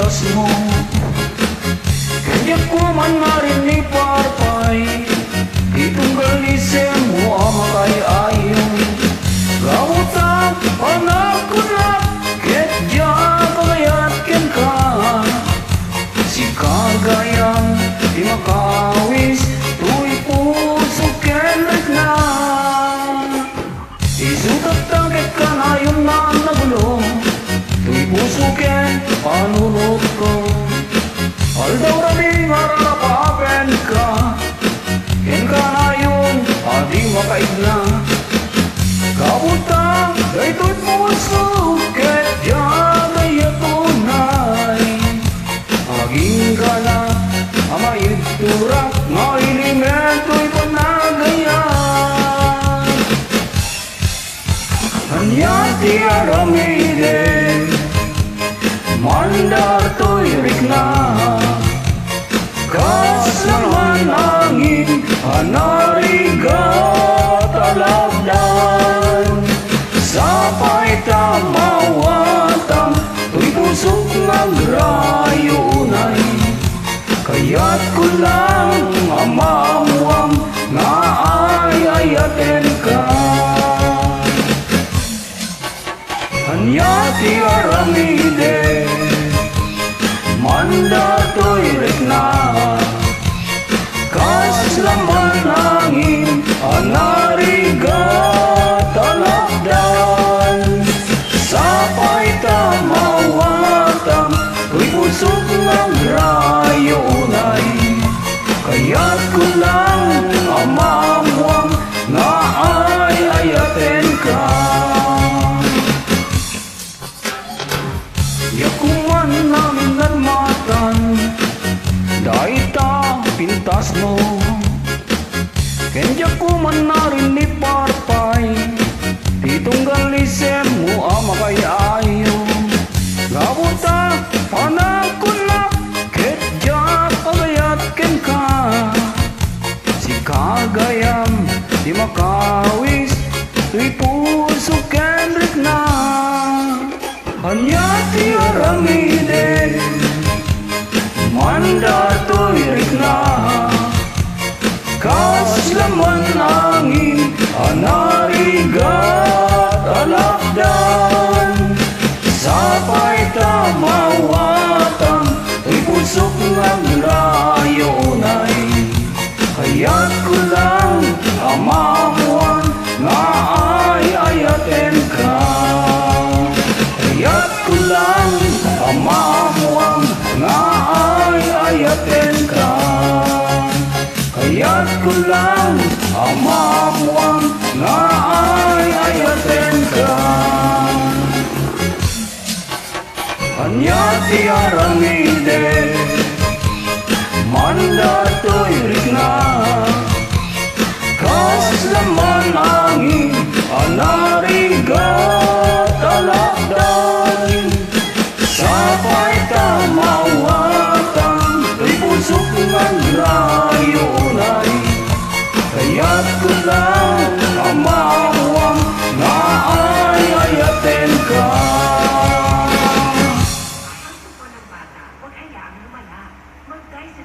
pintas mo. Kaya ko man marinig parpay, itong galisem mo amakay ayon. Gawutang anak ko na, ket diya kagayat ken ka. Si kagayang di makawis, tuy puso ken na. Isutat tangket ka na yung nagulo, tuy puso ken panunod ko. Aldaw raming hararapapen ka, ken ka na yun adi makaigna. Kabutang daytoy puso ket diya kaya tunay. Aging ka na amayid turak nga ilimento'y panagayan. Hanyati aramide mandar to'y rikna. Kas naman angin anarigat alabdan. Sapay tamawatam to'y pusok nagrayunay. Kaya't ko lang amamuam nga ayayaten ka. Hanyati aramide mandar to'y rikna. Kas laman angin anarigat alakdan. Sapay tamawatam to'y pusok nagrayunay. Kaya't ko lang amamuam nga ayayaten ka. Yakuman namin narmatan, daita pintas mo. Kenja kuman narinig parpay, ditong galisem mo amakay ayo. Gabuta panakunak, ket diya kagayat ken ka. Si kagayam di makawis, tuy puso ken rikna. Hanyati aramide mandar to'y rikna. Kas laman angin anarigat alakdan. Sapay tamawatam to'y pusok nagrayunay. Kaya't ko lang amamuan nga ayayaten ka. Kaya't ko lang amamuam nga ayayaten ka. Kaya't ko lang amamuam nga ayayaten ka. Hanyati aramide mandar to'y rikna. Kas laman angin anarigat alakdan. Sapay tamawatam to'y pusok nagrayunay. Kaya't ko lang amamuam nga ayayaten ka. Huwag hayaang lumala. Mag-guide sa